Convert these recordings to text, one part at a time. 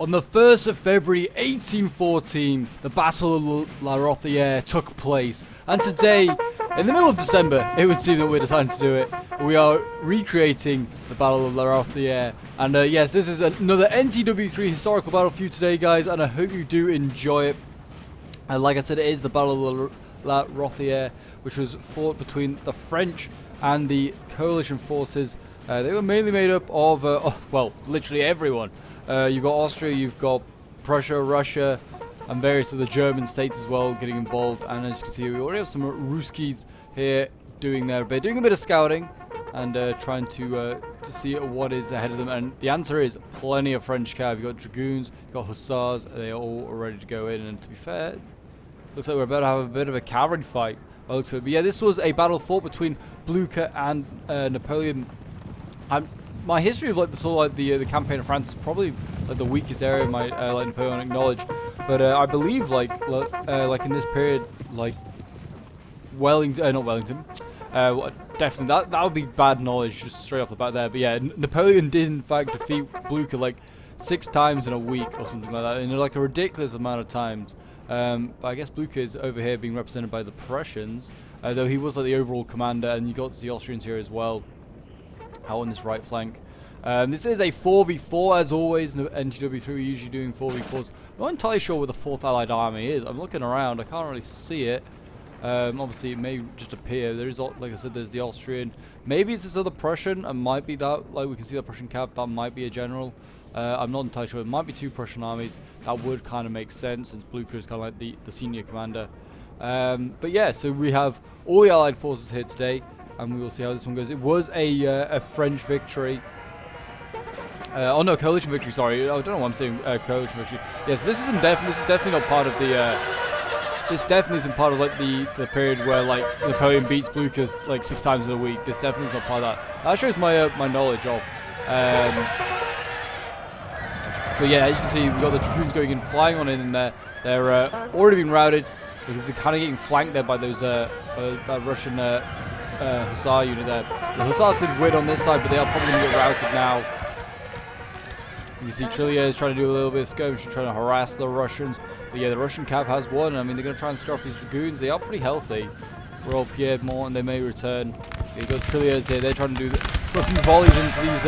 On the 1st of February 1814, the Battle of La Rothiere took place, and today, in the middle of December, it would seem that we're deciding to do it. We are recreating the Battle of La Rothiere, and yes, this is another NTW3 historical battle for you today, guys, and I hope you do enjoy it. And like I said, it is the Battle of La Rothiere, which was fought between the French and the coalition forces. They were mainly made up of, well, literally everyone. You've got Austria, you've got Prussia, Russia, and various of the German states as well getting involved. And as you can see, we already have some Ruskies here doing a bit of scouting and trying to see what is ahead of them. And the answer is plenty of French cav. You've got dragoons, you've got hussars. They are all ready to go in. And to be fair, looks like we're about to have a bit of a cavalry fight. But yeah, this was a battle fought between Blucher and Napoleon. My history of like this whole the campaign of France is probably like the weakest area of my like Napoleonic knowledge, but I believe like in this period, like not Wellington, definitely that would be bad knowledge just straight off the bat there. But yeah, Napoleon did in fact defeat Blucher like 6 times in a week or something like that, in like a ridiculous amount of times. But I guess Blucher is over here being represented by the Prussians, though he was like the overall commander, and you got the Austrians here as well. Out on this right flank. This is a 4v4 as always. NTW3 we're usually doing 4v4s. I'm not entirely sure where the 4th Allied Army is. I'm looking around, I can't really see it. Obviously it may just appear. There is, like I said, there's the Austrian. Maybe it's this other Prussian. It might be that, like we can see the Prussian cav, that might be a general. I'm not entirely sure. It might be 2 Prussian armies. That would kind of make sense since Blucher is kind of like the senior commander. But yeah, so we have all the Allied forces here today, and we will see how this one goes. It was a French victory. Oh no, coalition victory. Sorry, I don't know why I'm saying coalition victory. Yes, this is definitely not part of the. This definitely isn't part of like the period where like Napoleon beats Blucher like 6 times in a week. This definitely is not part of that. That shows my my knowledge of. But yeah, as you can see, we've got the dragoons going in, flying on in there. They're already been routed because they're kind of getting flanked there by those that Russian. Hussar unit there. The Hussars did win on this side, but they are probably going to get routed now. You see Rothiere is trying to do a little bit of skirmish and trying to harass the Russians. But yeah, the Russian cav has won. I mean, they're going to try and scare off these dragoons. They are pretty healthy. We're all Pierre Morton, they may return. You've got Rothiere here. They're trying to put a few volleys into these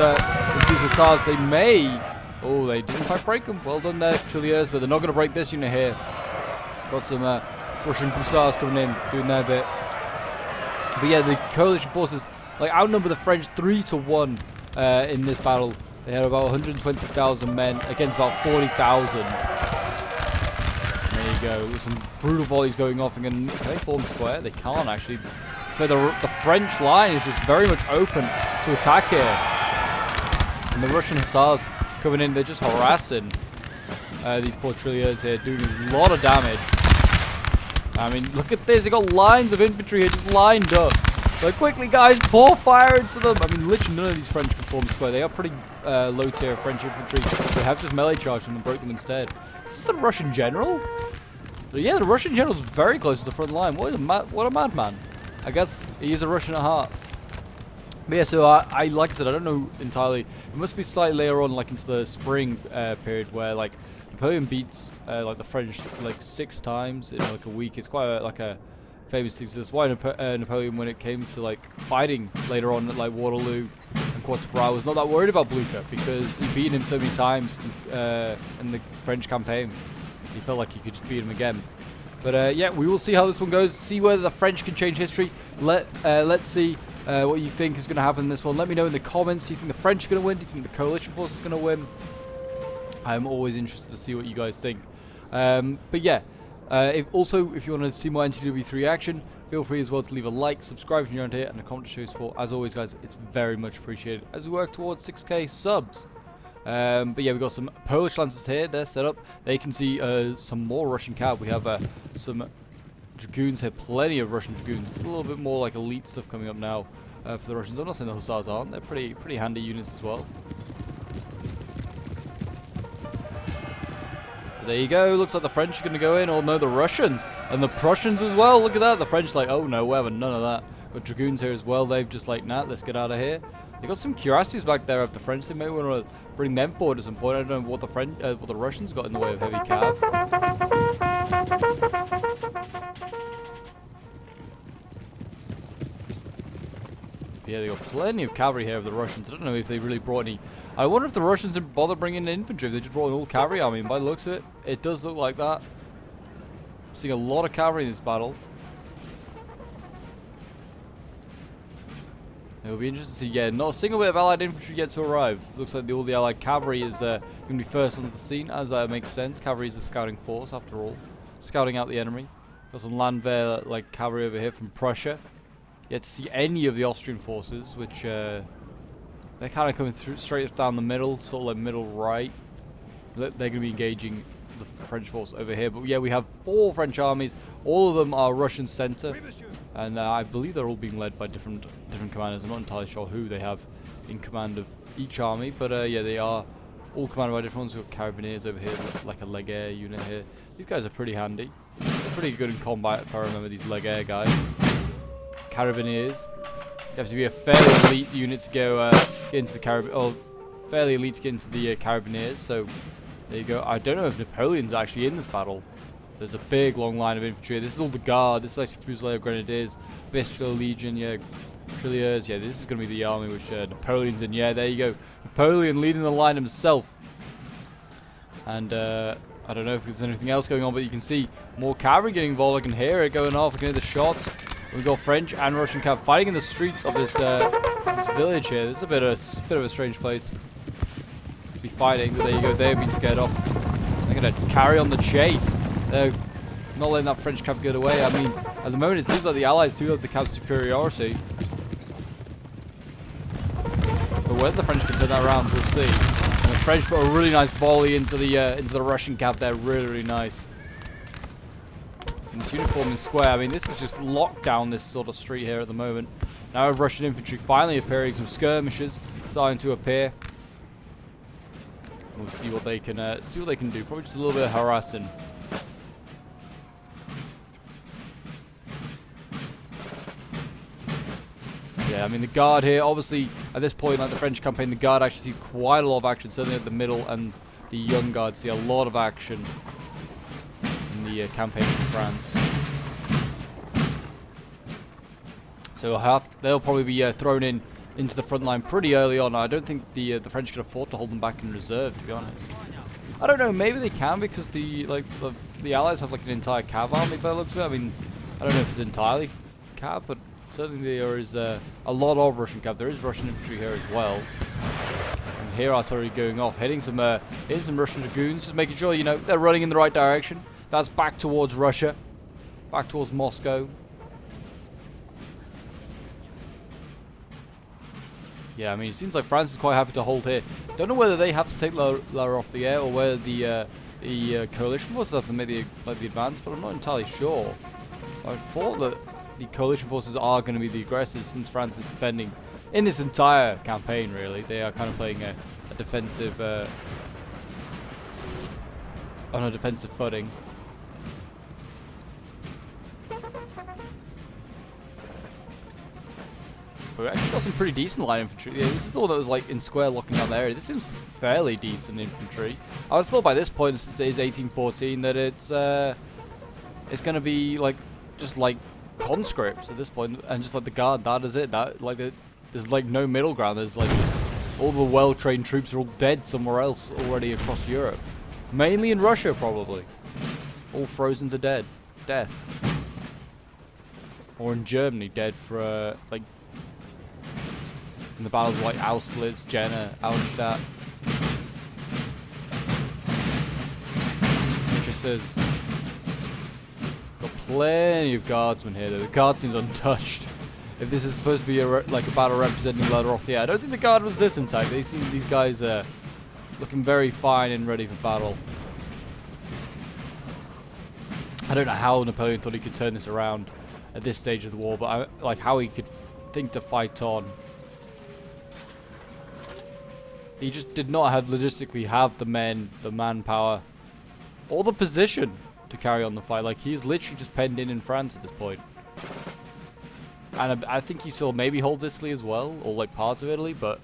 Hussars. They may. Oh, they did in fact break them. Well done there, Rothiere, but they're not going to break this unit here. Got some Russian Hussars coming in, doing their bit. But yeah, the coalition forces like outnumber the French 3-1 in this battle. They had about 120,000 men against about 40,000. There you go. There's some brutal volleys going off. And can they form square? They can't actually. So the French line is just very much open to attack here. And the Russian Hussars coming in, they're just harassing these poor Rothiere here, doing a lot of damage. I mean, look at this. They got lines of infantry here just lined up. Like, quickly, guys, pour fire into them. I mean, literally none of these French can form square. They are pretty low tier French infantry. They have just melee charged them and broke them instead. Is this the Russian general? Yeah, the Russian general is very close to the front line. What a madman. I guess he is a Russian at heart. But yeah, so I like I said, I don't know entirely. It must be slightly later on, like into the spring period, where like Napoleon beats like the French like 6 times in like a week. It's quite like a famous thing. So that's why Napoleon, when it came to like fighting later on at like Waterloo and Quatre Bras, was not that worried about Blucher because he'd beaten him so many times in the French campaign. He felt like he could just beat him again. But yeah, we will see how this one goes. See whether the French can change history. Let's see what you think is going to happen in this one. Let me know in the comments. Do you think the French are going to win? Do you think the coalition force is going to win? I'm always interested to see what you guys think. But yeah, if you want to see more NTW3 action, feel free as well to leave a like, subscribe if you're around here, and a comment to show your support. As always, guys, it's very much appreciated as we work towards 6k subs. But yeah, we've got some Polish lancers here. They're set up. They can see some more Russian cav. We have some dragoons here, plenty of Russian dragoons. A little bit more like elite stuff coming up now for the Russians. I'm not saying the Hussars aren't. They're pretty handy units as well. But there you go. Looks like the French are going to go in. Oh no, the Russians and the Prussians as well. Look at that. The French like, oh no, we're having none of that. But dragoons here as well. They've just like, nah, let's get out of here. They got some cuirasses back there of the French. They may want to bring them forward at some point. I don't know what the what the Russians got in the way of heavy cav. Yeah, they got plenty of cavalry here of the Russians. I don't know if they really brought any. I wonder if the Russians didn't bother bringing in infantry. If they just brought an all cavalry army. And by the looks of it, it does look like that. I'm seeing a lot of cavalry in this battle. It'll be interesting to see. Yeah, not a single bit of allied infantry yet to arrive. It looks like all the allied cavalry is going to be first onto the scene, as that makes sense. Cavalry is a scouting force, after all. Scouting out the enemy. Got some Landwehr, like cavalry over here from Prussia. Yet to see any of the Austrian forces, which they're kind of coming through straight down the middle, sort of like middle right. They're going to be engaging the French force over here. But yeah, we have 4 French armies. All of them are Russian center, and I believe they're all being led by different commanders. I'm not entirely sure who they have in command of each army, but yeah, they are all commanded by different ones. We've got Carabiniers over here, like a leg air unit here. These guys are pretty handy. They're pretty good in combat, if I remember these leg air guys. Carabiniers. You have to be a fairly elite unit to go get into the fairly elite to get into the Carabiniers. So there you go. I don't know if Napoleon's actually in this battle. There's a big long line of infantry. This is all the guard. This is actually Fusilier Grenadiers, Vistula Legion, yeah, Trilliers. Yeah, this is going to be the army which Napoleon's in. Yeah, there you go. Napoleon leading the line himself. And I don't know if there's anything else going on, but you can see more cavalry getting involved. I can hear it going off. I can hear the shots. We've got French and Russian cav fighting in the streets of this this village here. This is a bit of a strange place to be fighting, but there you go. They've been scared off. They're going to carry on the chase. They're not letting that French cav get away. I mean, at the moment it seems like the Allies do have the cav superiority. But whether the French can turn that around, we'll see. And the French put a really nice volley into the Russian cav there. Really, really nice. And this uniform in square, I mean, this is just locked down this sort of street here at the moment. Now with Russian infantry finally appearing, some skirmishes starting to appear. We'll see what they can do. Probably just a little bit of harassing. Yeah, I mean the guard here, obviously at this point, like the French campaign, the guard actually sees quite a lot of action, certainly at the middle, and the young guard see a lot of action in the campaign in France. So they'll probably be thrown into the front line pretty early on. I don't think the French can afford to hold them back in reserve, to be honest. I don't know, maybe they can, because the Allies have like an entire cav army by the looks of it. I mean, I don't know if it's entirely cav, but certainly there is a lot of Russian cav. There is Russian infantry here as well. And here artillery going off, hitting some Russian dragoons, just making sure, you know, they're running in the right direction. That's back towards Russia, back towards Moscow. Yeah, I mean, it seems like France is quite happy to hold here. Don't know whether they have to take La Rothiere or whether the coalition forces have to make the advance, but I'm not entirely sure. I thought that the coalition forces are going to be the aggressors, since France is defending in this entire campaign. Really, they are kind of playing a defensive on a defensive footing. We've actually got some pretty decent line infantry. Yeah, this is the one that was like in square locking down the area. This seems fairly decent infantry. I would have thought by this point, since it is 1814, that it's going to be like just like conscripts at this point, and just like the guard. That is it. There's like no middle ground. There's like just all the well-trained troops are all dead somewhere else already across Europe, mainly in Russia probably, all frozen to death, or in Germany dead for like. In the battles like Austerlitz, Jena, Auerstadt. Just says, got plenty of guardsmen here though. The guard seems untouched. If this is supposed to be like a battle representing La Rothiere, I don't think the guard was this intact. They seem these guys looking very fine and ready for battle. I don't know how Napoleon thought he could turn this around at this stage of the war, but like how he could think to fight on. He just did not logistically have the men, the manpower, or the position to carry on the fight. Like, he is literally just penned in France at this point. and I think he still maybe holds Italy as well, or like parts of Italy, but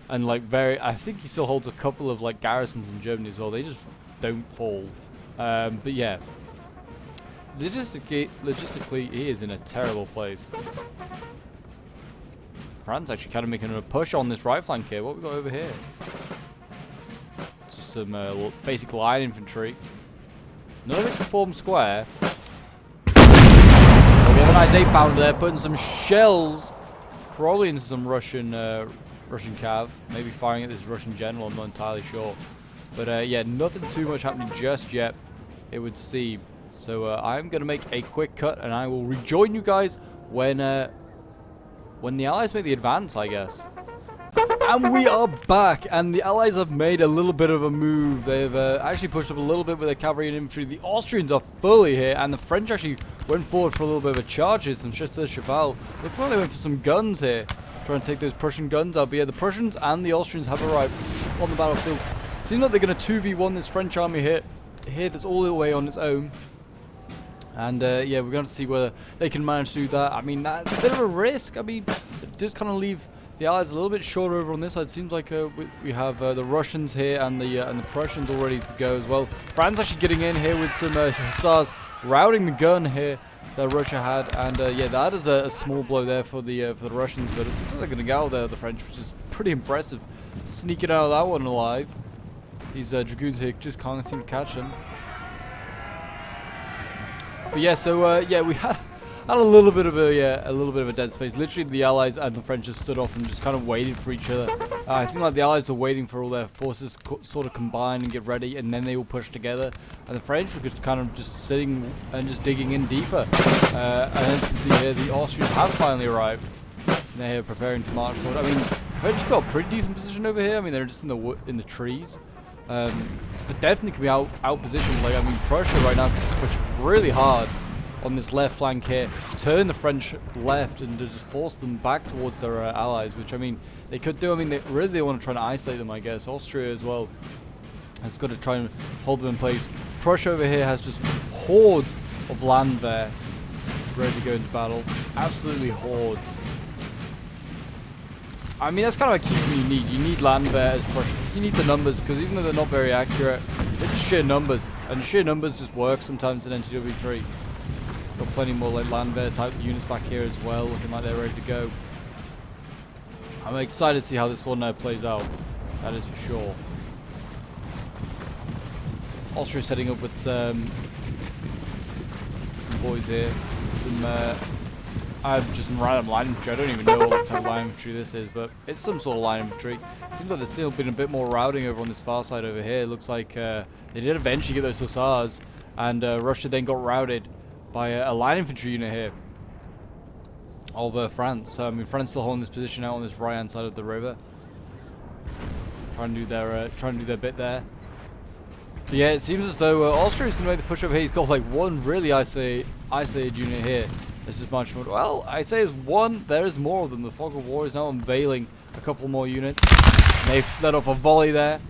and like I think he still holds a couple of like garrisons in Germany as well. They just don't fall. But yeah, logistically, he is in a terrible place. France actually kind of making a push on this right flank here. What we got over here? Just some basic line infantry. None of it can form square. But we have a nice 8-pounder there, putting some shells, probably into some Russian cav. Maybe firing at this Russian general. I'm not entirely sure. But yeah, nothing too much happening just yet, it would seem. So I'm gonna make a quick cut, and I will rejoin you guys when the Allies make the advance, I guess. And we are back, and the Allies have made a little bit of a move. They've actually pushed up a little bit with their cavalry and infantry. The Austrians are fully here, and the French actually went forward for a little bit of a charge here. Some chasseurs cheval. Looks like they went for some guns here, trying to take those Prussian guns out. But yeah, the Prussians and the Austrians have arrived on the battlefield. Seems like they're going to 2v1 this French army here that's all the way on its own. And yeah, we're going to see whether they can manage to do that. I mean, that's a bit of a risk. I mean, it does kind of leave the Allies a little bit short over on this side. It seems like we have the Russians here and the Prussians all ready to go as well. France actually getting in here with some hussars, routing the gun here that Russia had. And yeah, that is a small blow there for the Russians. But it seems like they're going to go there, the French, which is pretty impressive. Sneaking out of that one alive. These dragoons here just can't seem to catch them. But yeah, so yeah, we had a little bit of a dead space. Literally, the Allies and the French just stood off and just kind of waited for each other. I think like the Allies were waiting for all their forces sort of combine and get ready, and then they will push together. And the French were just kind of just sitting and just digging in deeper. And as you can see here, the Austrians have finally arrived. And they're here preparing to march forward. I mean, the French got a pretty decent position over here. I mean, they're just in the trees. But definitely can be out positioned. Like, I mean, Prussia right now can just push really hard on this left flank here, turn the French left, and just force them back towards their allies, which I mean they could do. I mean, they really want to try and isolate them, I guess. Austria as well has got to try and hold them in place. Prussia over here has just hordes of Landwehr ready to go into battle. Absolutely hordes. I mean, that's kind of a key thing you need. You need Landwehr as Prussia. You need the numbers, because even though they're not very accurate, they're just sheer numbers. And sheer numbers just work sometimes in NTW3. Got plenty more like Landwehr type units back here as well, looking like they're ready to go. I'm excited to see how this one plays out. That is for sure. Austria setting up with some boys here. Just some random line infantry. I don't even know what type of line infantry this is, but it's some sort of line infantry. Seems like there's still been a bit more routing over on this far side over here. It looks like they did eventually get those hussars, and Russia then got routed by a line infantry unit here of France. I mean, France still holding this position out on this right hand side of the river, trying to do their bit there. But yeah, it seems as though Austria is going to make the push over here. He's got like one really isolated unit here. This is much more. Well, I say is one. There is more of them. The fog of war is now unveiling a couple more units. And they've let off a volley there.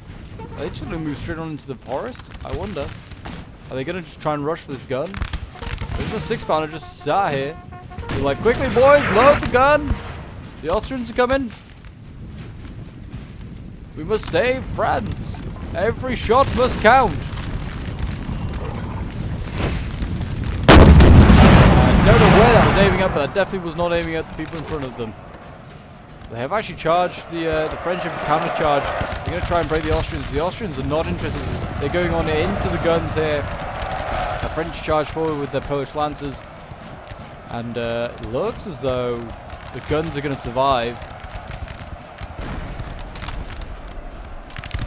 Are they just going to move straight on into the forest? I wonder. Are they going to just try and rush for this gun? There's a 6-pounder just sat here. They're like, quickly boys, load the gun. The Austrians are coming. We must save France. Every shot must count. I don't know where that was aiming at, but that definitely was not aiming at the people in front of them. They have actually charged the French have counter-charged. They're going to try and break the Austrians. The Austrians are not interested. They're going on into the guns here. The French charge forward with their Polish lancers, and it looks as though the guns are going to survive.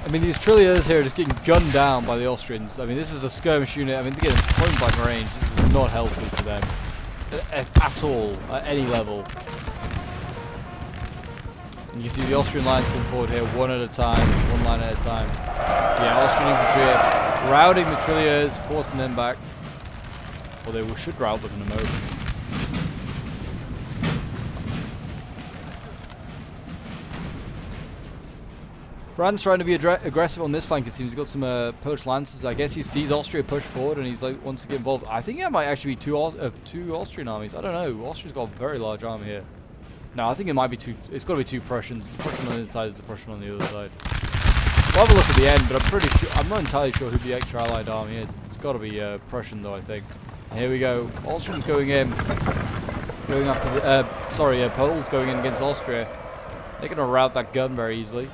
I mean, these trilliers here are just getting gunned down by the Austrians. I mean, this is a skirmish unit. I mean, they're getting point blank range. This is not healthy for them at all, at any level. And you can see the Austrian lines coming forward here, one at a time, one line at a time. Yeah, Austrian infantry here, routing the trilliers, forcing them back. Or they should rout them in a moment. Franz trying to be aggressive on this flank. It seems he's got some Polish lances. I guess he sees Austria push forward and he's like wants to get involved. I think it might actually be two Austrian armies. I don't know. Austria's got a very large army here. No, I think it might be two. It's got to be two Prussians. The Prussian on the inside is the Prussian on the other side. We'll have a look at the end, but I'm pretty sure. I'm not entirely sure who the extra allied army is. It's got to be Prussian though, I think. And here we go. Austrians going in. Going after the Poles going in against Austria. They're going to rout that gun very easily.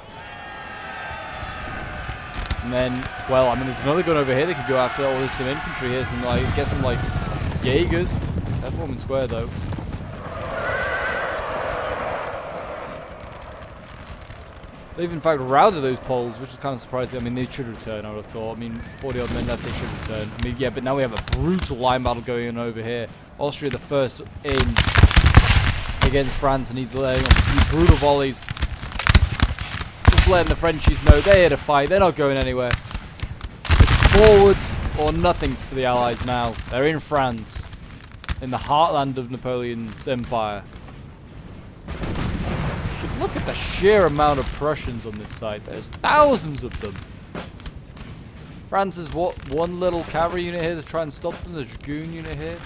And then, well, I mean, there's another gun over here they could go after. Oh, there's some infantry here, some like, I guess some like Jaegers. They're forming square though. They've in fact routed those Poles, which is kind of surprising. I mean, they should return, I would have thought. I mean, 40 odd men left, they should return. I mean, yeah, but now we have a brutal line battle going on over here. Austria the first in against France, and he's laying on a few brutal volleys. Just letting the Frenchies know they're here to fight. They're not going anywhere. It's forwards or nothing for the Allies now. They're in France, in the heartland of Napoleon's empire. Look at the sheer amount of Prussians on this side. There's thousands of them. France has one little cavalry unit here to try and stop them. The dragoon unit here.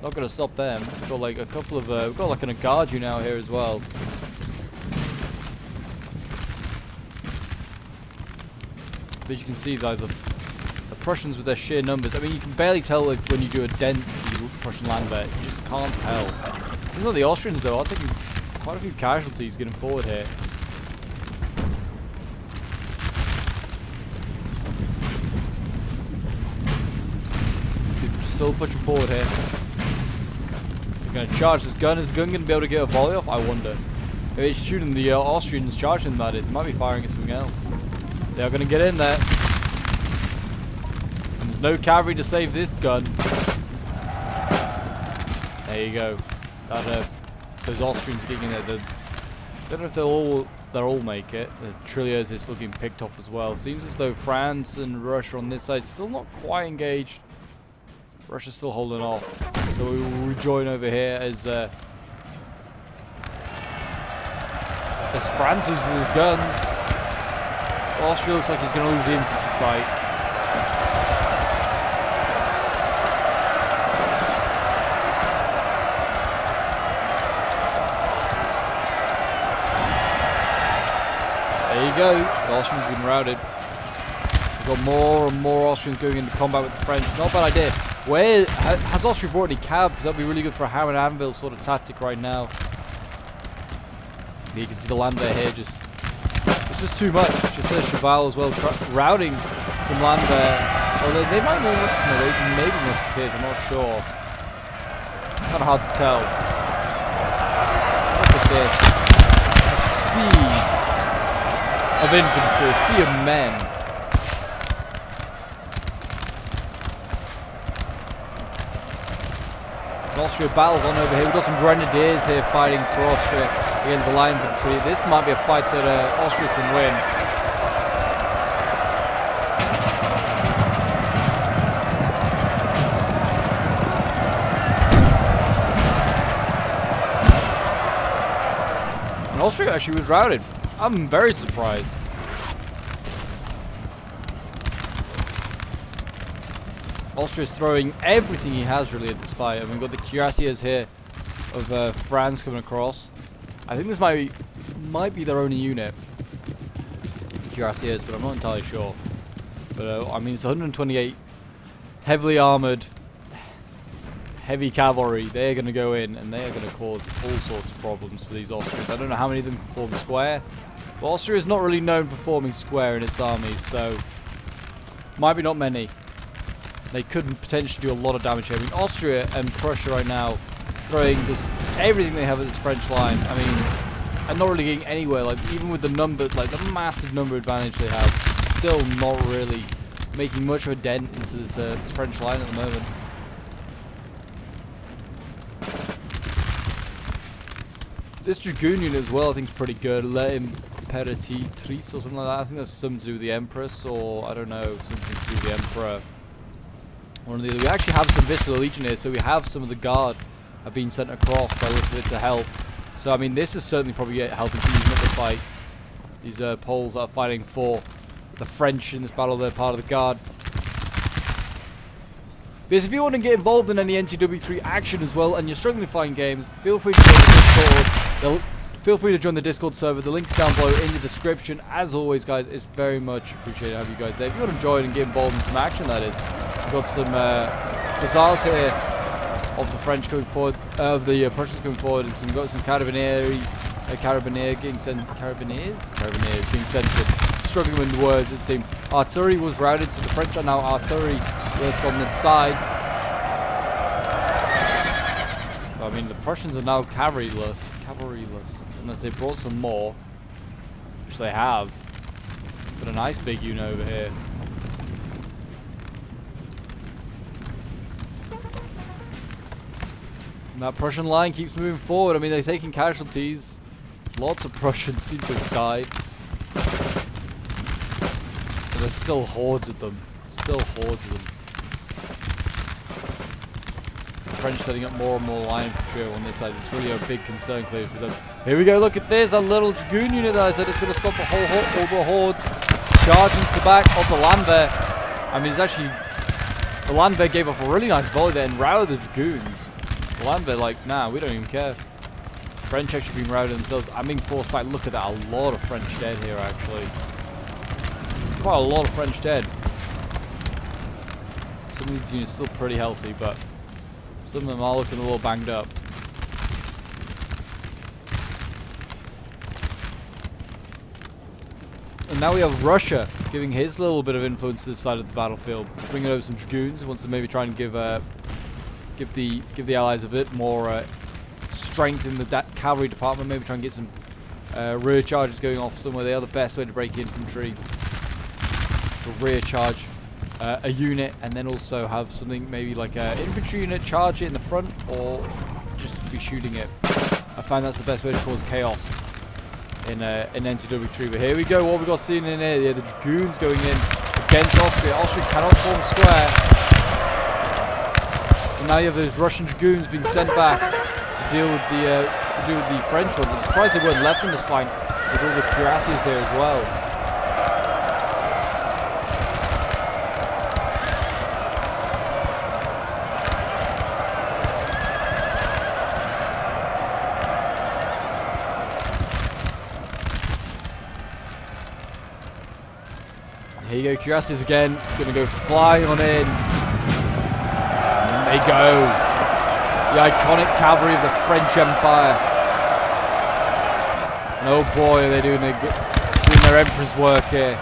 Not going to stop them. We've got like a couple of. We've got like a guard unit out here as well. But you can see like the Prussians with their sheer numbers. I mean, you can barely tell like, when you do a dent to the Prussian landwehr. You just can't tell. Some of the Austrians though are taking quite a few casualties getting forward here. See, still pushing forward here. They're going to charge this gun. Is the gun going to be able to get a volley off? I wonder. If it's shooting the Austrians, charging that is, it might be firing at something else. They are going to get in there. And there's no cavalry to save this gun. There you go. That those Austrians getting in there. I don't know if they'll all make it. The Trilliers is still getting picked off as well. Seems as though France and Russia on this side still not quite engaged. Russia's still holding off. So we will rejoin over here as France loses his guns. Austria looks like he's going to lose the infantry fight. There you go. The Austrians have been routed. We've got more and more Austrians going into combat with the French. Not a bad idea. Where has Austria brought any cab? Because that'd be really good for a hammer and anvil sort of tactic right now. You can see the landwehr here just. It's just too much. Just says Cheval as well, routing some landwehr. Although they might be maybe musketeers. I'm not sure. Kind of hard to tell. Look at this. A sea of infantry, a sea of men. Austria battles on over here. We've got some grenadiers here fighting for Austria against the line infantry. This might be a fight that Austria can win. And Austria actually was routed. I'm very surprised. Austria's throwing everything he has really at this fight. I mean, we've got the cuirassiers here of France coming across. I think this might be their only unit, cuirassiers, but I'm not entirely sure. But I mean, it's 128 heavily armored, heavy cavalry. They're going to go in and they are going to cause all sorts of problems for these Austrians. I don't know how many of them can form square, but Austria is not really known for forming square in its armies, so might be not many. They could potentially do a lot of damage here. I mean, Austria and Prussia right now throwing just everything they have at this French line. I mean, and not really getting anywhere. Like, even with the number, like the massive number advantage they have, still not really making much of a dent into this French line at the moment. This Dragoon unit as well, I think is pretty good. L'Impératrice or something like that. I think that's something to do with the Empress, or I don't know, something to do with the Emperor. One or the other. We actually have some Visceral Legion here, so we have some of the guard have been sent across by the looks of it to help. So I mean, this is certainly probably helping to even up the fight. These Poles that are fighting for the French in this battle. They're part of the Guard. Because if you want to get involved in any NTW3 action as well, and you're struggling to find games, feel free to join the Discord. Feel free to join the Discord server. The link's down below in the description. As always, guys, it's very much appreciated to have you guys there. If you want to join and get involved in some action, that is. We've got some bazaars here of the French going forward, of the Prussians going forward, and we've got some Carabineers getting sent in. Struggling with the words, it seemed. Artillery was routed, so the French are now artillery-less on this side. I mean, the Prussians are now cavalry-less, unless they brought some more, which they have. Got a nice big unit over here. And that Prussian line keeps moving forward. I mean, they're taking casualties. Lots of Prussians seem to have died. But there's still hordes of them. The French setting up more and more line infantry on this side. It's really a big concern clearly for them. Here we go, look at this. That little dragoon unit that I said is going to stop the whole all the hordes. Charge into the back of the Landwehr. I mean, it's actually... The Landwehr gave off a really nice volley there and routed the dragoons. The Landwehr, like, nah, we don't even care. French actually being routed themselves. I'm being forced back. Look at that. A lot of French dead here, actually. Quite a lot of French dead. Some of these units are still pretty healthy, but some of them are looking a little banged up. And now we have Russia giving his little bit of influence to this side of the battlefield, bringing over some dragoons. Wants to maybe try and give the Allies a bit more strength in the cavalry department. Maybe try and get some rear charges going off somewhere. They are the best way to break infantry. To rear charge a unit, and then also have something maybe like an infantry unit charge it in the front, or just be shooting it. I find that's the best way to cause chaos in NTW3. But here we go. What we got seen in here? Yeah, the dragoons going in against Austria. Austria cannot form square. And now you have those Russian dragoons being sent back to deal with the French ones. I'm surprised they weren't left in this fight with all the cuirassiers here as well. Here you go, cuirassiers again, gonna go flying on in. And they go. The iconic cavalry of the French Empire. And oh boy, are they doing their emperor's work here.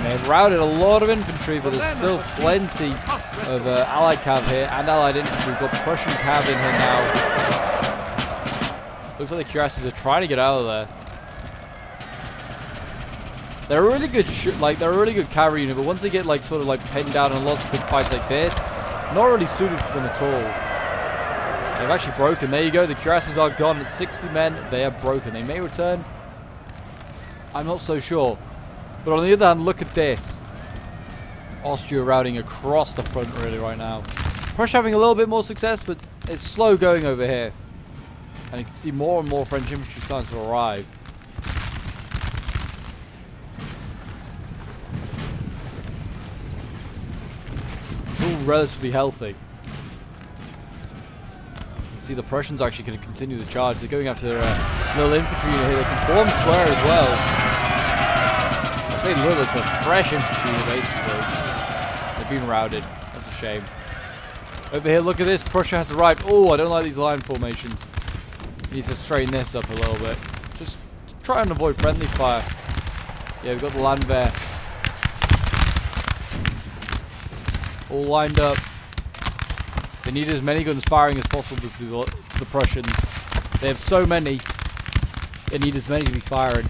They've routed a lot of infantry, but there's still plenty of Allied cav here and Allied infantry. We've got Prussian cav in here now. Looks like the cuirassiers are trying to get out of there. They're a really good they're a really good cavalry unit, but once they get like sort of like pinned down in lots of big fights like this, not really suited for them at all. They've actually broken. There you go. The cuirassiers are gone. It's 60 men. They are broken. They may return. I'm not so sure. But on the other hand, look at this. Austria routing across the front really right now. Prussia having a little bit more success, but it's slow going over here. And you can see more and more French infantry starting to arrive. It's all relatively healthy. You can see the Prussians are actually going to continue the charge. They're going after their little infantry unit here. They can form square as well. I say little, it's a fresh infantry unit basically. They've been routed. That's a shame. Over here, look at this. Prussia has arrived. Oh, I don't like these line formations. Needs to straighten this up a little bit. Just try and avoid friendly fire. Yeah, we've got the Landwehr all lined up. They need as many guns firing as possible to the Prussians. They have so many. They need as many to be firing.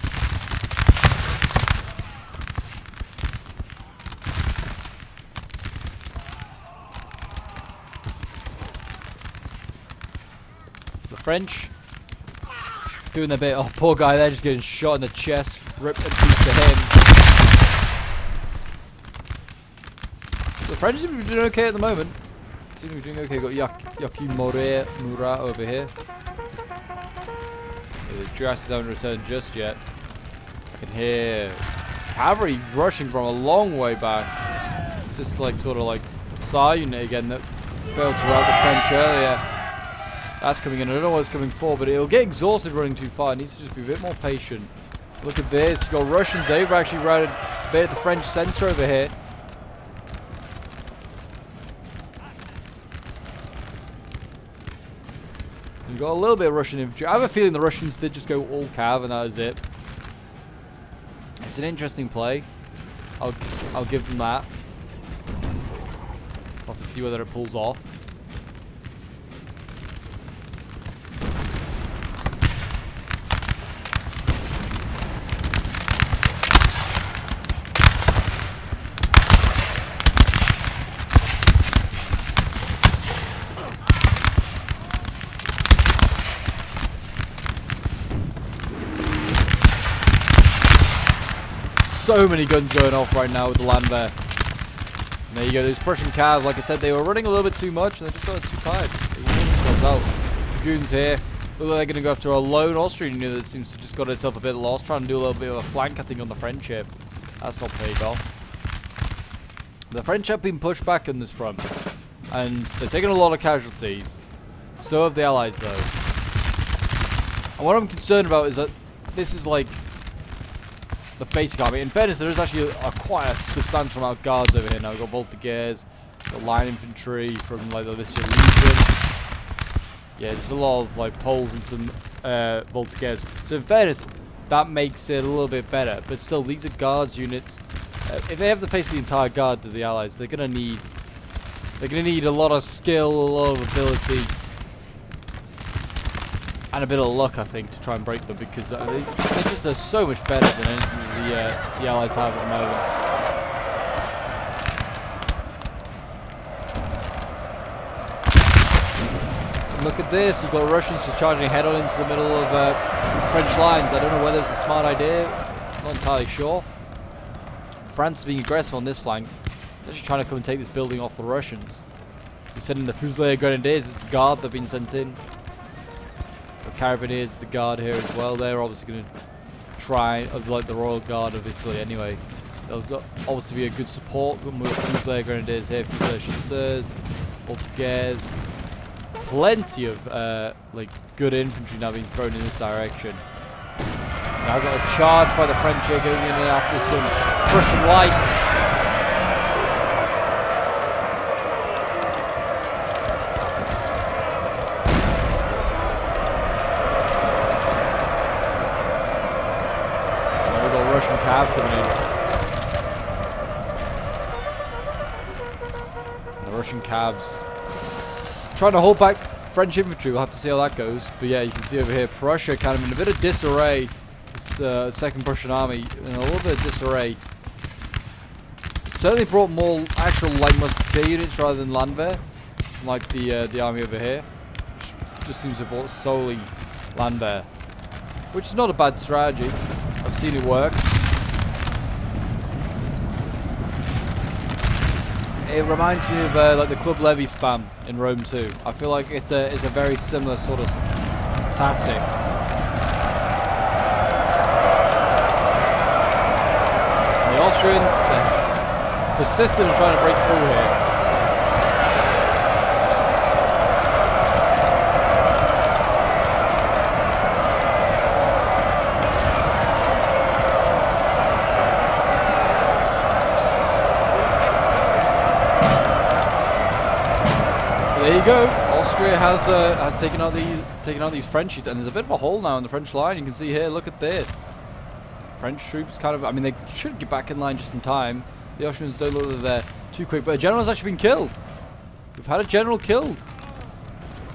The French doing their bit. Oh, poor guy there, just getting shot in the chest. Ripped a piece to him. French seem to be doing okay at the moment. Seem to be doing okay. Got Yaki Murat over here. Yeah, the Jurassic haven't returned just yet. I can hear cavalry rushing from a long way back. It's just like sort of like SAR unit again that failed to rout the French earlier. That's coming in. I don't know what it's coming for, but it'll get exhausted running too far. It needs to just be a bit more patient. Look at this. You've got Russians. They've actually routed a bit of the French centre over here. You've got a little bit of Russian infantry. I have a feeling the Russians did just go all cav and that is it. It's an interesting play. I'll give them that. I'll have to see whether it pulls off. So many guns going off right now with the Landwehr. And there you go, those Prussian Cav, like I said, they were running a little bit too much and they just got too tired. They wore themselves out. Dragoons here. Look like they're going to go after a lone Austrian unit that seems to just got itself a bit lost, trying to do a little bit of a flank, I think, on the French here. That's not paid off. The French have been pushed back on this front. And they're taking a lot of casualties. So have the Allies, though. And what I'm concerned about is that this is like the basic army. In fairness, there is actually quite a substantial amount of guards over here now. We've got Voltigeurs, got line infantry from like the Rothiere Legion. Yeah, there's a lot of like Poles and some Voltigeurs. So in fairness, that makes it a little bit better. But still, these are guards units. If they have to face the entire guard to the Allies, they're gonna need a lot of skill, a lot of ability, and a bit of luck, I think, to try and break them, because they just are so much better than anything the Allies have at the moment. Look at this, you've got Russians just charging head on into the middle of French lines. I don't know whether it's a smart idea, not entirely sure. France is being aggressive on this flank. They're actually trying to come and take this building off the Russians. They're sending the Fusilier Grenadiers, it's the guard that have been sent in. The Carabiniers, the guard here as well. They're obviously going to try, like the Royal Guard of Italy anyway. They'll obviously be a good support. Fusilier Grenadiers here, Fusilier Chasseurs, Voltigeurs. Plenty of like good infantry now being thrown in this direction. Now I've got a charge by the French here going in after some Prussian lights. Cav coming in. And the Russian Cavs trying to hold back French infantry. We'll have to see how that goes. But yeah, you can see over here Prussia kind of in a bit of disarray. This second Prussian army in a little bit of disarray. It certainly brought more actual light musketeer units rather than Landwehr, like the army over here. Which just seems to have brought solely Landwehr, which is not a bad strategy. I've seen it work. It reminds me of like the Club Levy spam in Rome 2. I feel like it's a very similar sort of tactic. And the Austrians, they're persistent in trying to break through here. There you go. Austria has taken out these Frenchies, and there's a bit of a hole now in the French line. You can see here. Look at this. French troops kind of. I mean, they should get back in line just in time. The Austrians don't look like they're too quick, but a general's actually been killed. We've had a general killed.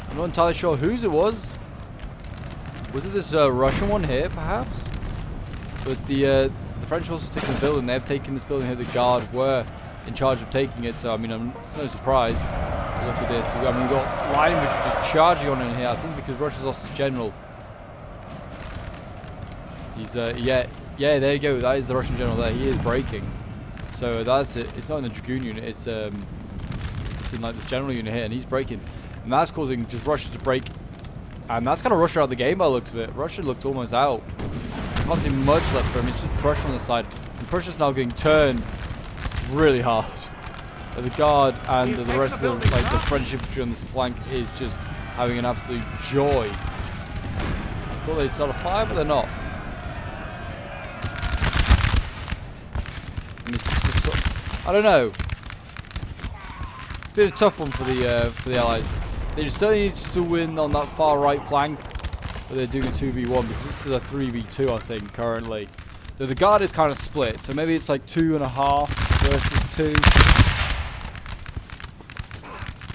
I'm not entirely sure whose it was. Was it this Russian one here, perhaps? But the French also taken the building. They have taken this building here. The Guard were in charge of taking it, so I mean, it's no surprise. Look at this. I mean, we've got line infantry just charging on in here. I think because Russia's lost his general. He's yeah, there you go. That is the Russian general there. He is breaking. So that's it. It's not in the Dragoon unit. It's practicing like this general unit here, and he's breaking. And that's causing just Russia to break. And that's kind of Russia out of the game by the looks of it. Russia looked almost out. Can't see much left for him. It's just Prussia on the side. And Prussia's now getting turned really hard. The guard and the rest of the, like, the French infantry on this flank is just having an absolute joy. I thought they'd start a fire, but they're not. And this is just sort of, I don't know. Bit of a tough one for the Allies. They just certainly need to win on that far right flank, but they're doing a 2v1 because this is a 3v2, I think, currently. Though the guard is kind of split, so maybe it's like 2.5 versus 2.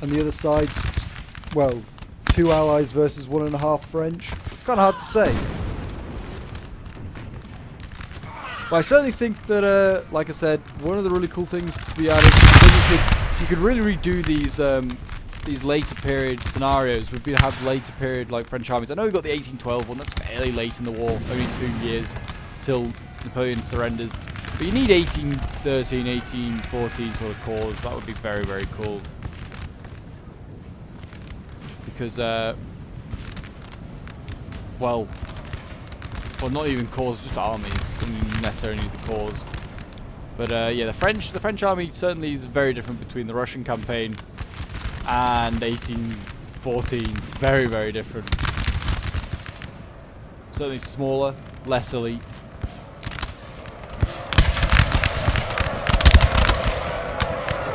And the other side's, well, 2 allies versus 1.5 French. It's kind of hard to say. But I certainly think that, like I said, one of the really cool things to be added, you could really redo these later period scenarios. Would be to have later period like French armies. I know we've got the 1812 one, that's fairly late in the war, only 2 years till Napoleon surrenders. But you need 1813, 1814 sort of cores. That would be very, very cool. Because, well, not even cores, just armies. Don't even necessarily need the cores. But yeah, the French army certainly is very different between the Russian campaign and 1814. Very, very different. Certainly smaller, less elite.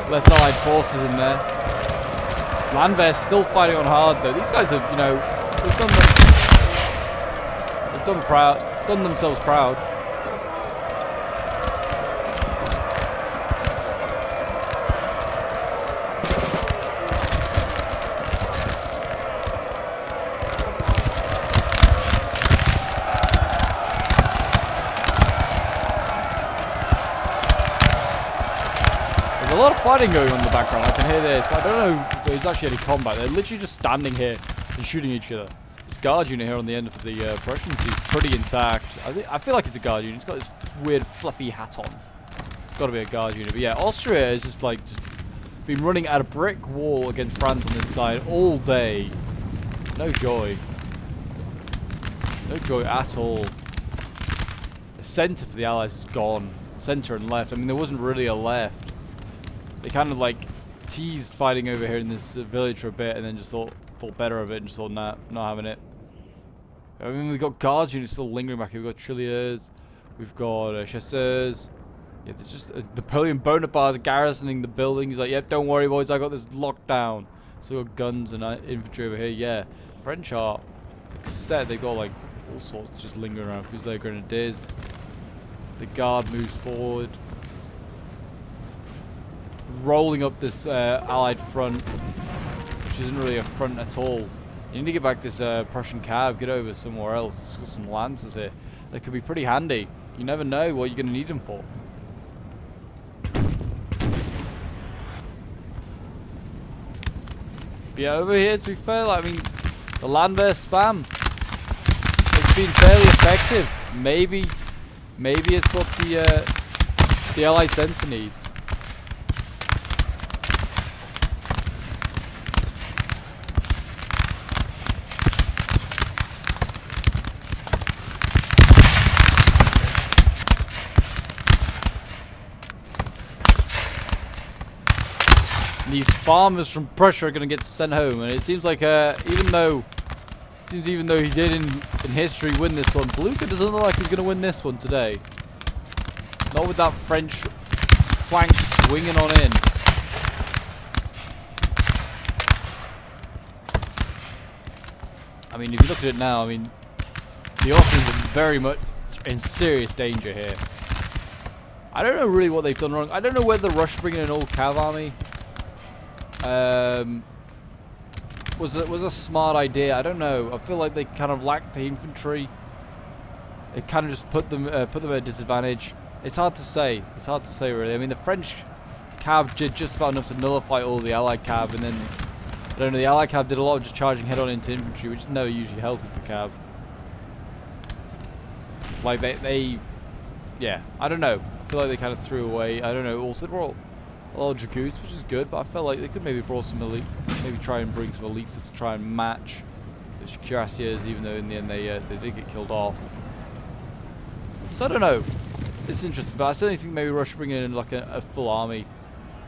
Less allied forces in there. Landwehr still fighting on hard though. These guys have, you know, done themselves proud. There's a lot of fighting going on in the background. I can hear this. I don't know if there's actually any combat. They're literally just standing here and shooting each other. This guard unit here on the end of the Prussians is pretty intact. I feel like it's a guard unit. It's got this weird fluffy hat on. It's got to be a guard unit. But yeah, Austria is just like been running at a brick wall against France on this side all day. No joy. No joy at all. The centre for the Allies is gone. Centre and left. I mean, there wasn't really a left. They kind of like teased fighting over here in this village for a bit, and then just thought better of it, and just thought, nah, not having it. I mean, we've got guards units still lingering back here. We've got tirailleurs, we've got chasseurs. Yeah, there's just Napoleon Bonaparte garrisoning the building. He's like, yep, don't worry, boys, I got this locked down. So we've got guns and infantry over here. Yeah, French are like set. They've got like all sorts just lingering around. Fusilier grenadiers. The guard moves forward, rolling up this allied front, which isn't really a front at all. You need to get back this Prussian cav, get over somewhere else. Got some lancers here. They could be pretty handy. You never know what you're going to need them for. But yeah, over here, to be fair, like, I mean, the Landwehr spam, it's been fairly effective. Maybe it's what the Allied Centre needs. These farmers from Prussia are going to get sent home, and it seems like even though he did in history win this one, Blucher doesn't look like he's going to win this one today. Not with that French flank swinging on in. I mean, if you look at it now, I mean, the Austrians are very much in serious danger here. I don't know really what they've done wrong. I don't know whether the Rush bringing an old cav army was a smart idea. I don't know. I feel like they kind of lacked the infantry. It kind of just put them at a disadvantage. It's hard to say. It's hard to say really. I mean, the French cav did just about enough to nullify all the Allied cav, and then I don't know. The Allied cav did a lot of just charging head on into infantry, which is never usually healthy for cav. Like they yeah. I don't know. I feel like they kind of threw away. I don't know. Also, well, a lot of dragoons, which is good, but I felt like they could maybe brought some elite, maybe try and bring some elites to try and match the cuirassiers, even though in the end they did get killed off. So I don't know. It's interesting, but I certainly think maybe Russia bringing in like a full army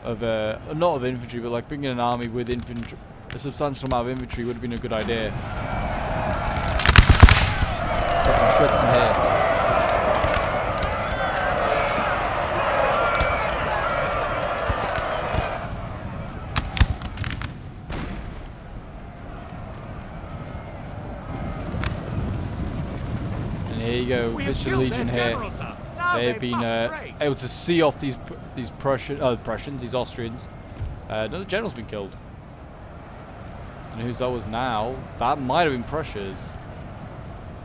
of not of infantry, but like bringing an army with infantry, a substantial amount of infantry would have been a good idea. Got some shots in here. Here you go, Vicious Legion here. They've been able to see off these Prussians, these Austrians. Another general's been killed. And whose that was now? That might have been Prussia's.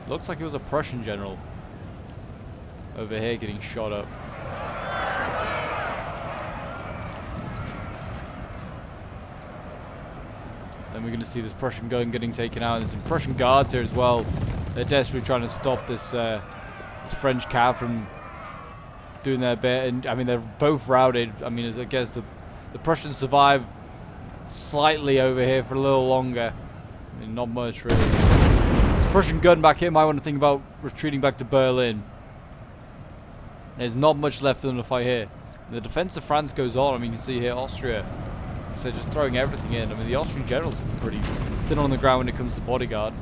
Looks like it was a Prussian general over here getting shot up. Then we're going to see this Prussian gun getting taken out. There's some Prussian guards here as well. They're desperately trying to stop this this French cav from doing their bit, and I mean they're both routed. I mean, I guess the Prussians survive slightly over here for a little longer. I mean, not much really. This Prussian gun back here might want to think about retreating back to Berlin. There's not much left for them to fight here. The defense of France goes on. I mean, you can see here Austria. So just throwing everything in. I mean, the Austrian generals are pretty thin on the ground when it comes to bodyguard.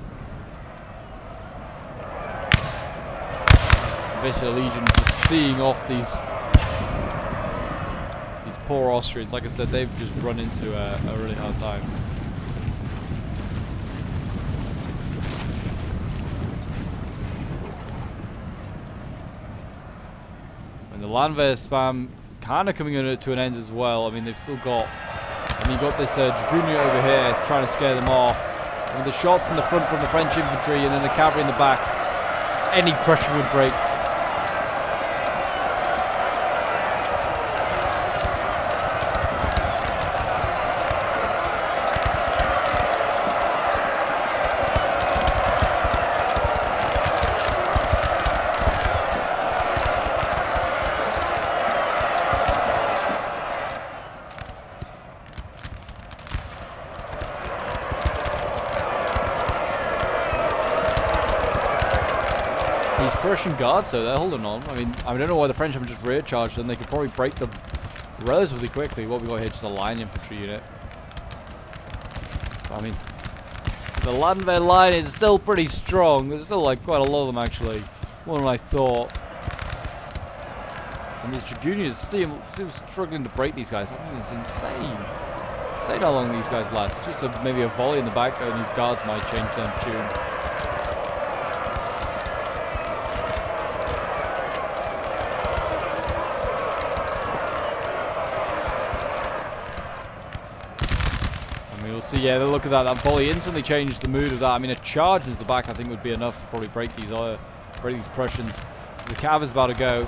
Vicious Legion just seeing off these poor Austrians. Like I said, they've just run into a really hard time. And the Landwehr spam kind of coming to an end as well. I mean, they've still got... I mean, you've got this Dragoon over here trying to scare them off. And with the shots in the front from the French infantry and then the cavalry in the back, any Prussian would break. These Prussian guards, though, they're holding on. I mean, I don't know why the French haven't just rear charged them. They could probably break them relatively quickly. What we got here, just a line infantry unit. I mean, the Landwehr line is still pretty strong. There's still like quite a lot of them actually, more than I thought. And these Dragoonians still struggling to break these guys. I mean, it's insane. Insane how long these guys last. Just maybe a volley in the back, though, and these guards might change their tune. See, yeah, look at that. That volley instantly changed the mood of that. I mean, a charge into the back, I think, would be enough to probably break these Prussians. So the cav is about to go.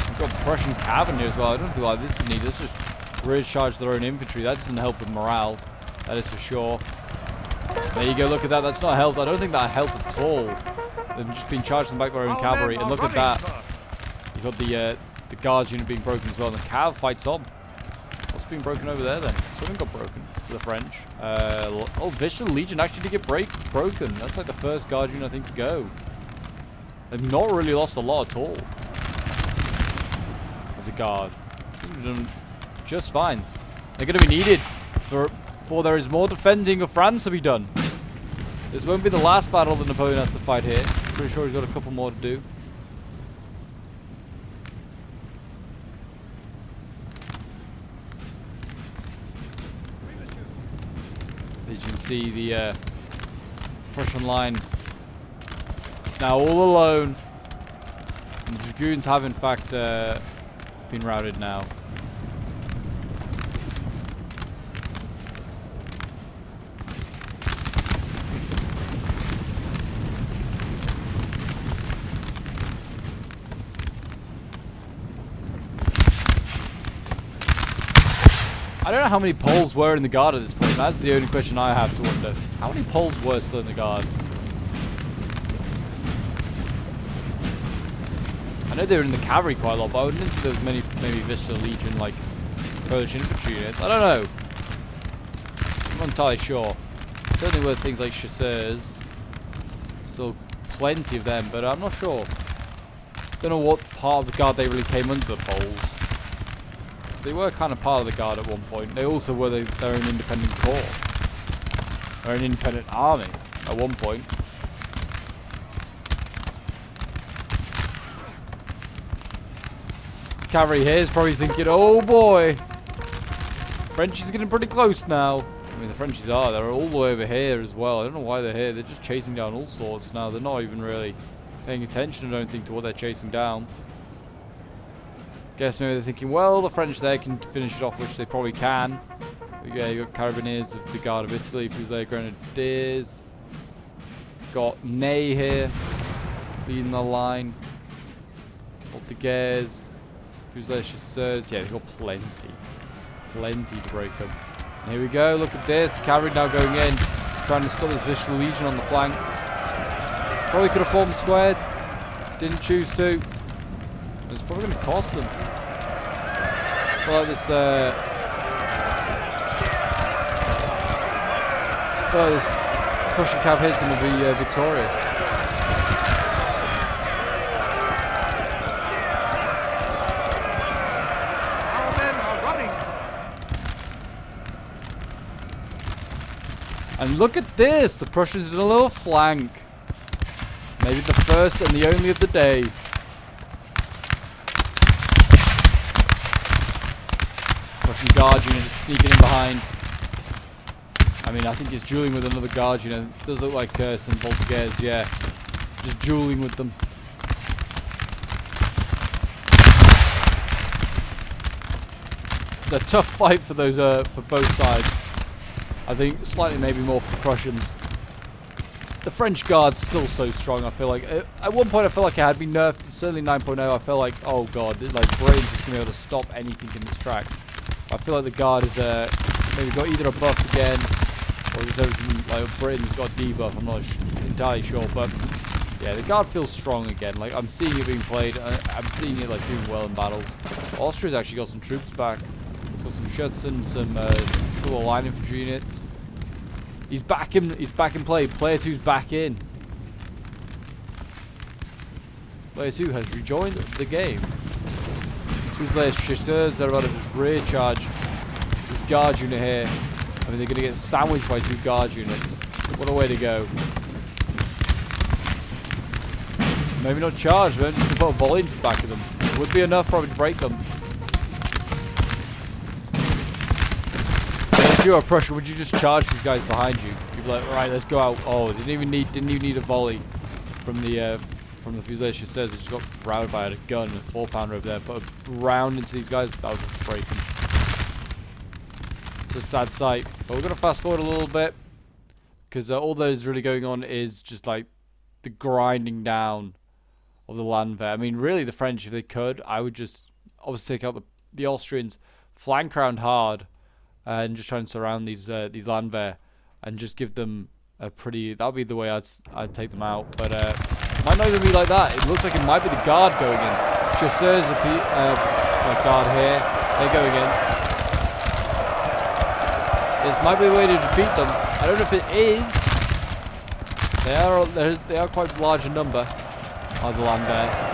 We've got Prussian cav in here as well. I don't think like this is needed. Let's just rear charge their own infantry. That doesn't help with morale. That is for sure. There you go. Look at that. That's not helped. I don't think that helped at all. They've just been charged in the back by their own cavalry. And look at that. You've got the guards unit being broken as well. And the cav fights on. What's been broken over there then? Something got broken for the French. Oh, Vicious Legion actually did get broken. That's like the first guard unit I think to go. They've not really lost a lot at all. Of the guard. They've done just fine. They're going to be needed for there is more defending of France to be done. This won't be the last battle that Napoleon has to fight here. Pretty sure he's got a couple more to do. As you can see, the Prussian line now all alone. And the Dragoons have, in fact, been routed now. I don't know how many Poles were in the guard at this point. That's the only question I have to wonder. How many Poles were still in the guard? I know they were in the cavalry quite a lot, but I wouldn't think there was many, maybe Vista Legion, like, Polish infantry units. I don't know. I'm not entirely sure. Certainly were things like chasseurs. Still plenty of them, but I'm not sure. Don't know what part of the guard they really came under the Poles. They were kind of part of the guard at one point. They also were their own independent corps. Their own independent army at one point. This cavalry here is probably thinking, oh boy, French is getting pretty close now. I mean, the Frenchies are. They're all the way over here as well. I don't know why they're here. They're just chasing down all sorts now. They're not even really paying attention, I don't think, to what they're chasing down. Guess maybe they're thinking, well, the French there can finish it off, which they probably can. But yeah, you got Carabiniers of the Guard of Italy, Fusilier Grenadiers. Got Ney here, leading the line. Voltigeurs, Fusilier Chasseurs. Yeah, they've got plenty. Plenty to break them. And here we go, look at this. The cavalry now going in, trying to stop this Vicious Legion on the flank. Probably could have formed squared. Didn't choose to. It's probably going to cost them. I feel like this, Prussian cav here is going to be victorious. Our men are running. And look at this! The Prussians in a little flank. Maybe the first and the only of the day. Russian guard unit just sneaking in behind. I mean, I think he's dueling with another guard unit. It does look like some Voltigeurs, yeah. Just dueling with them. It's a tough fight for those, for both sides. I think slightly maybe more for the Prussians. The French guard's still so strong, I feel like. At one point I felt like it had been nerfed, certainly 9.0, I felt like, oh god, like Britain's just going to be able to stop anything in its tracks. I feel like the guard is, maybe got either a buff again, or is everything, like Britain's got a debuff, I'm not entirely sure, but yeah, the guard feels strong again. Like, I'm seeing it being played, I'm seeing it like doing well in battles. Austria's actually got some troops back. Got some Schutzen, some cool line infantry units. He's back in play. Player 2's back in. Player 2 has rejoined the game. Fusilier Chasseurs are about to just rear charge this guard unit here. I mean, they're going to get sandwiched by 2 guard units. What a way to go. Maybe not charge, maybe just put a volley into the back of them. It would be enough probably to break them. If you were Prussia, would you just charge these guys behind you? You'd be like, right, let's go out. Oh, didn't even need a volley from the Fusilier Chasseurs. They just got routed by a gun and a 4-pounder over there. Put a round into these guys. That was breaking. It's a sad sight. But we're gonna fast forward a little bit because all that is really going on is just like the grinding down of the landwehr. I mean, really, the French, if they could, I would just obviously take out the Austrians, flank round hard. And just try and surround these landwehr and just give them a pretty. That would be the way I'd take them out. But it might not even be like that. It looks like it might be the guard going in. Chasseurs guard here. They're going in. This might be a way to defeat them. I don't know if it is. They are quite large in number of the landwehr.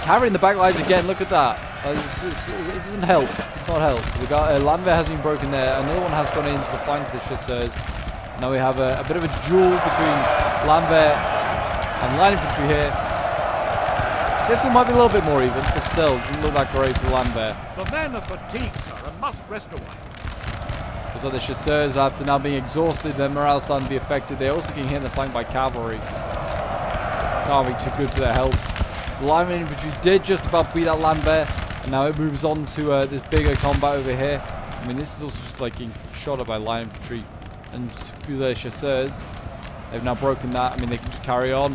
Carrying the back lines again, look at that. It doesn't help. It does not help. We got landwehr has been broken there. Another one has gone into the flank of the Chasseurs. Now we have a bit of a duel between landwehr and line infantry here. This one might be a little bit more even, but still, it doesn't look that great for landwehr. The men are fatigued, sir, and must rest a while. Looks like the Chasseurs, after now being exhausted, their morale starting to be affected. They're also getting hit in the flank by cavalry. Can't be too good for their health. The line infantry did just about beat that landwehr, and now it moves on to this bigger combat over here. I mean, this is also just like getting shot at by line infantry and Fusilier Chasseurs. They've now broken that. I mean, they can just carry on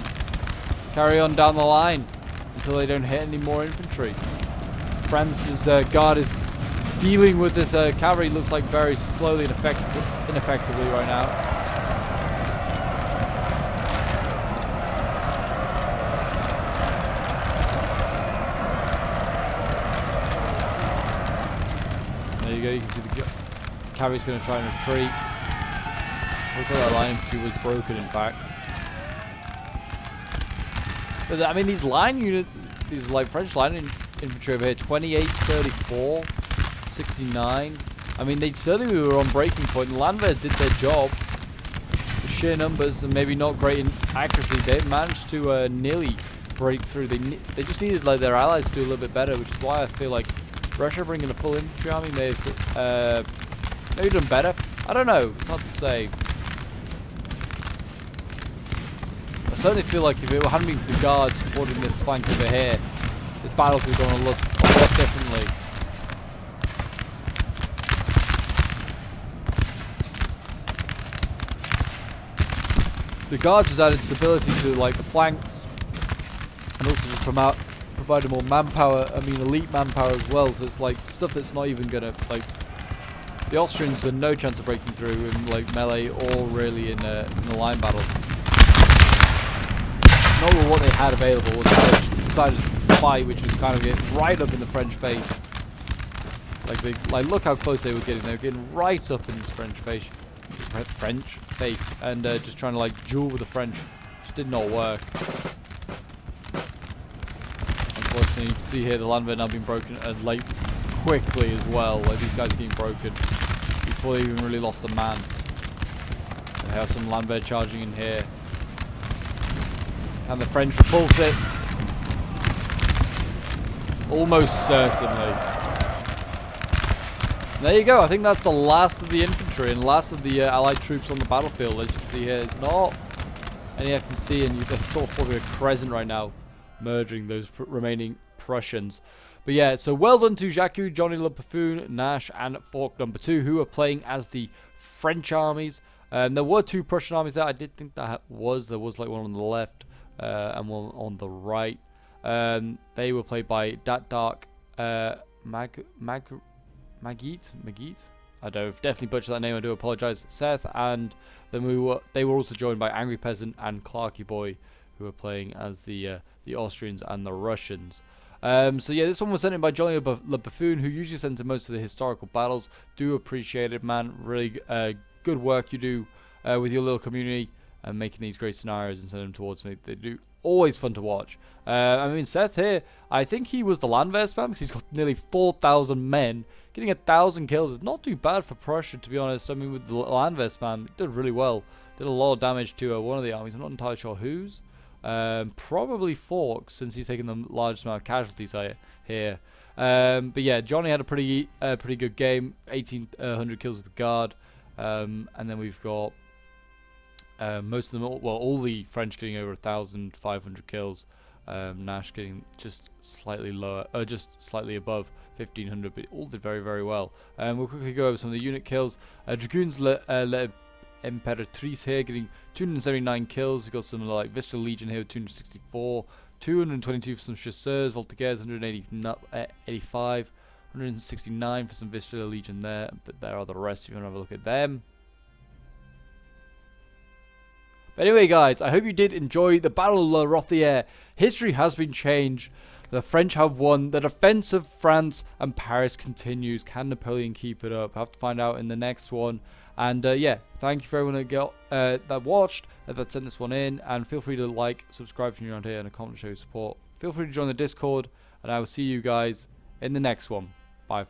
down the line until they don't hit any more infantry. France's guard is dealing with this cavalry looks like very slowly and ineffectively right now. There you go, you can see the cavalry's going to try and retreat. Looks like that line infantry was broken, in fact. But I mean, these line units, these like French line infantry over here, 28, 34, 69. I mean, they certainly were on breaking point. And Landwehr did their job. The sheer numbers and maybe not great in accuracy, they managed to nearly break through. They just needed like their allies to do a little bit better, which is why I feel like Russia bringing a full infantry army may have maybe done better. I don't know. It's hard to say. I certainly feel like if it hadn't been for the guards supporting this flank over here, this battle could have gone a lot differently. The guards has added stability to like the flanks, and also just provided more manpower. I mean, elite manpower as well. So it's like stuff that's not even gonna like. The Austrians had no chance of breaking through in like melee or really in the line battle. Not with what they had available was how they decided to fight, which was kind of getting right up in the French face. Like look how close they were getting. They were getting right up in this French face, and just trying to like duel with the French. Just did not work. Unfortunately, you can see here the Landwehr now being broken like quickly as well. Like these guys getting broken before they even really lost a man. They have some Landwehr charging in here. Can the French repulse it? Almost certainly. There you go. I think that's the last of the infantry and last of the Allied troops on the battlefield. As you can see here, it's not any I can see, and they're sort of forming a crescent right now, merging those remaining Prussians. But yeah, so well done to Jacques, Johnny Le Buffoon, Nash, and Fork number 2, who are playing as the French armies. There were 2 Prussian armies there. I did think there was like one on the left and one on the right. They were played by Dat Dark Magit. I don't know, I've definitely butchered that name. I do apologize. Seth, and then they were also joined by Angry Peasant and Clarky Boy, who were playing as the Austrians and the Russians. So yeah, this one was sent in by Johnny Le Buffoon, who usually sends in most of the historical battles. Do appreciate it, man. Really good work you do with your little community and making these great scenarios and sending them towards me. They do always fun to watch. I mean, Seth here, I think he was the Landwehr spam because he's got nearly 4,000 men. Getting 1,000 kills is not too bad for Prussia, to be honest. I mean, with the Landwehr spam, it did really well. Did a lot of damage to one of the armies. I'm not entirely sure whose. Probably Forks, since he's taking the largest amount of casualties here. But yeah, Johnny had a pretty good game. 1,800 kills with the guard. And then we've got most of them, well, all the French getting over 1,500 kills. Nash getting just slightly lower, just slightly above 1,500, but all did very, very well. We'll quickly go over some of the unit kills. Dragoons led Imperatrice here, getting 279 kills. We've got some like Visceral Legion here with 264, 222 for some Chasseurs, Voltigeurs 185, 169 for some Visceral Legion there. But there are the rest if you want to have a look at them. But anyway, guys, I hope you did enjoy the Battle of La Rothiere. History has been changed. The French have won. The defense of France and Paris continues. Can Napoleon keep it up? I have to find out in the next one. And yeah, thank you for everyone that watched, that sent this one in. And feel free to like, subscribe if you're around here, and a comment to show your support. Feel free to join the Discord. And I will see you guys in the next one. Bye.